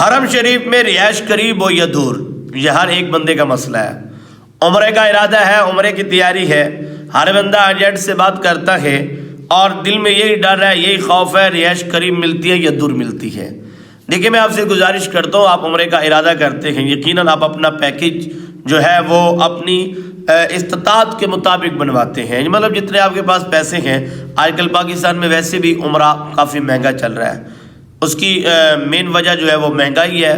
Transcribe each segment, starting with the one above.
حرم شریف میں رہائش قریب ہو یا دور، یہ ہر ایک بندے کا مسئلہ ہے۔ عمرے کا ارادہ ہے، عمرے کی تیاری ہے، ہر بندہ ایجنٹ سے بات کرتا ہے اور دل میں یہی ڈر ہے، یہی خوف ہے، رہائش قریب ملتی ہے یا دور ملتی ہے۔ دیکھیں میں آپ سے گزارش کرتا ہوں، آپ عمرے کا ارادہ کرتے ہیں، یقیناً آپ اپنا پیکج جو ہے وہ اپنی استطاعت کے مطابق بنواتے ہیں، مطلب جتنے آپ کے پاس پیسے ہیں۔ آج کل پاکستان میں ویسے بھی عمرہ کافی مہنگا چل رہا ہے، اس کی مین وجہ جو ہے وہ مہنگائی ہے،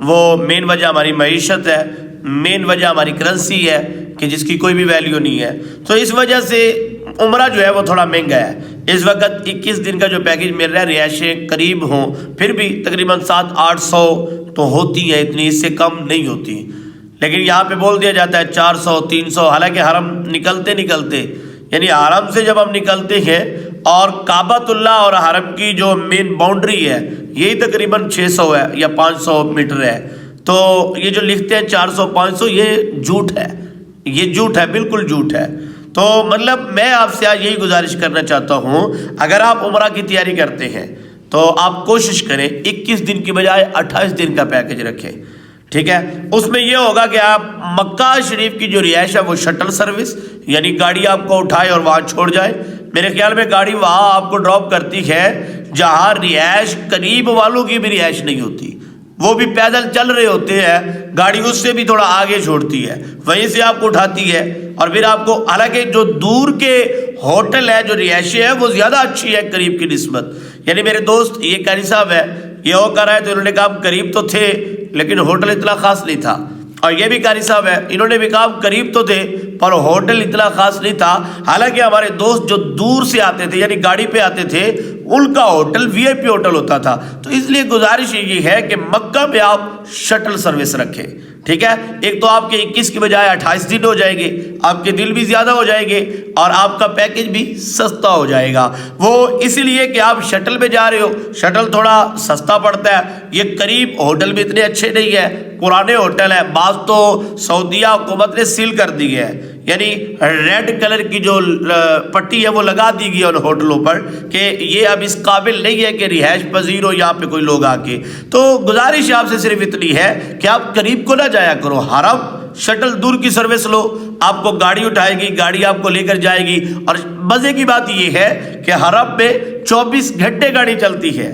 وہ مین وجہ ہماری معیشت ہے، مین وجہ ہماری کرنسی ہے کہ جس کی کوئی بھی ویلیو نہیں ہے۔ تو اس وجہ سے عمرہ جو ہے وہ تھوڑا مہنگا ہے۔ اس وقت 21 دن کا جو پیکج مل رہا ہے، رہائشیں قریب ہوں پھر بھی تقریباً 700-800 تو ہوتی ہے، اتنی اس سے کم نہیں ہوتی، لیکن یہاں پہ بول دیا جاتا ہے 400-300۔ حالانکہ حرم نکلتے یعنی حرم سے جب ہم نکلتے ہیں اور کعبۃ اللہ اور حرم کی جو مین باؤنڈری ہے یہی تقریباً 600 ہے یا 500 میٹر ہے، تو یہ جو لکھتے ہیں 400-500 یہ جھوٹ ہے، یہ جھوٹ ہے، بالکل جھوٹ ہے۔ تو مطلب میں آپ سے آج یہی گزارش کرنا چاہتا ہوں، اگر آپ عمرہ کی تیاری کرتے ہیں تو آپ کوشش کریں 21 دن کی بجائے 28 دن کا پیکج رکھیں، ٹھیک ہے؟ اس میں یہ ہوگا کہ آپ مکہ شریف کی جو رہائش ہے وہ شٹل سروس، یعنی گاڑی آپ کو اٹھائے اور وہاں چھوڑ جائے۔ میرے خیال میں گاڑی وہاں آپ کو ڈراپ کرتی ہے جہاں رہائش قریب والوں کی بھی رہائش نہیں ہوتی، وہ بھی پیدل چل رہے ہوتے ہیں، گاڑی اس سے بھی تھوڑا آگے چھوڑتی ہے، وہیں سے آپ کو اٹھاتی ہے اور پھر آپ کو، حالانکہ جو دور کے ہوٹل ہے، جو رہائشیں ہیں وہ زیادہ اچھی ہے قریب کی نسبت۔ یعنی میرے دوست یہ قاری صاحب ہے، یہ ہو کر آئے تو انہوں نے کہا قریب تو تھے لیکن ہوٹل اتنا خاص نہیں تھا، اور یہ بھی قاری صاحب ہے، انہوں نے بھی کہا قریب تو تھے پر ہوٹل اتنا خاص نہیں تھا۔ حالانکہ ہمارے دوست جو دور سے آتے تھے یعنی گاڑی پہ آتے تھے ان کا ہوٹل وی آئی پی ہوٹل ہوتا تھا۔ تو اس لیے گزارش یہ ہے کہ مکہ میں آپ شٹل سروس رکھیں، ٹھیک ہے؟ ایک تو آپ کے 21 کی بجائے 28 دن ہو جائے گے، آپ کے دل بھی زیادہ ہو جائے گے اور آپ کا پیکج بھی سستا ہو جائے گا۔ وہ اس لیے کہ آپ شٹل میں جا رہے ہو، شٹل تھوڑا سستا پڑتا ہے، یہ قریب ہوٹل بھی اتنے اچھے نہیں ہے، پرانے ہوٹل ہیں، بعض تو سعودیہ حکومت نے سیل کر دی ہے، یعنی ریڈ کلر کی جو پٹی ہے وہ لگا دی گئی ہے ان ہوٹلوں پر کہ یہ اب اس قابل نہیں ہے کہ رہائش پذیر ہو یہاں پہ کوئی لوگ آ کے۔ تو گزارش آپ سے صرف اتنی ہے کہ آپ قریب کو نہ جایا کرو، حرم شٹل دور کی سروس لو، آپ کو گاڑی اٹھائے گی، گاڑی آپ کو لے کر جائے گی۔ اور مزے کی بات یہ ہے کہ حرم میں 24 گھنٹے گاڑی چلتی ہے۔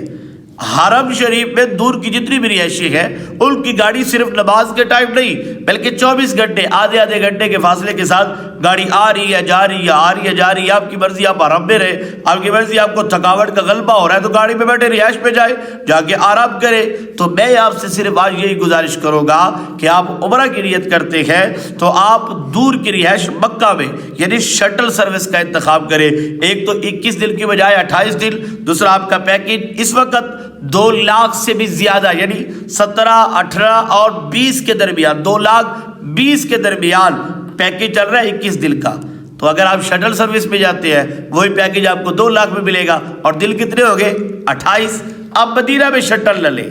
حرم شریف میں دور کی جتنی بھی رہائشیں ہیں ان کی گاڑی صرف نماز کے ٹائم نہیں بلکہ 24 گھنٹے، آدھے گھنٹے کے فاصلے کے ساتھ گاڑی آ رہی ہے جا رہی ہے، آ رہی ہے جا رہی ہے۔ آپ کی مرضی، آپ حرم میں رہے، آپ کی مرضی، آپ کو تھکاوٹ کا غلبہ ہو رہا ہے تو گاڑی پہ بیٹھے رہائش پہ جائے، جا کے آرام کرے۔ تو میں آپ سے صرف آج یہی گزارش کروں گا کہ آپ عمرہ کی نیت کرتے ہیں تو آپ دور کی رہائش مکہ میں یعنی شٹل سروس کا انتخاب کریں۔ ایک تو 21 دن کی بجائے 28 دن، دوسرا آپ کا پیکج اس وقت 2 لاکھ سے بھی زیادہ یعنی 17، 18 اور 20 کے درمیان، 2,20,000 کے درمیان پیکج چل رہا ہے 21 دن کا۔ تو اگر آپ شٹل سروس میں جاتے ہیں وہی پیکج آپ کو 2 لاکھ میں ملے گا، اور دن کتنے ہو گئے؟ 28۔ آپ مدینہ میں شٹل نہ لیں،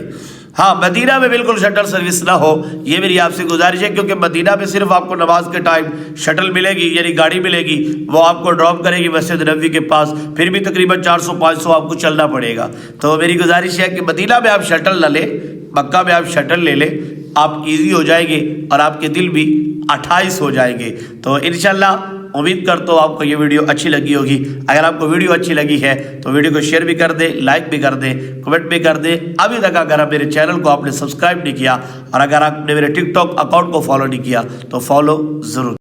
ہاں مدینہ میں بالکل شٹل سروس نہ ہو، یہ میری آپ سے گزارش ہے، کیونکہ مدینہ میں صرف آپ کو نماز کے ٹائم شٹل ملے گی، یعنی گاڑی ملے گی، وہ آپ کو ڈراپ کرے گی مسجد نبوی کے پاس، پھر بھی تقریباً 400-500 آپ کو چلنا پڑے گا۔ تو میری گزارش ہے کہ مدینہ میں آپ شٹل نہ لیں، مکہ میں آپ شٹل لے لیں، آپ ایزی ہو جائیں گے اور آپ کے دل بھی 28 ہو جائیں گے۔ تو انشاءاللہ امید کرتا ہوں آپ کو یہ ویڈیو اچھی لگی ہوگی۔ اگر آپ کو ویڈیو اچھی لگی ہے تو ویڈیو کو شیئر بھی کر دیں، لائک بھی کر دیں، کمنٹ بھی کر دیں۔ ابھی تک اگر آپ میرے چینل کو آپ نے سبسکرائب نہیں کیا اور اگر آپ نے میرے ٹک ٹاک اکاؤنٹ کو فالو نہیں کیا تو فالو ضرور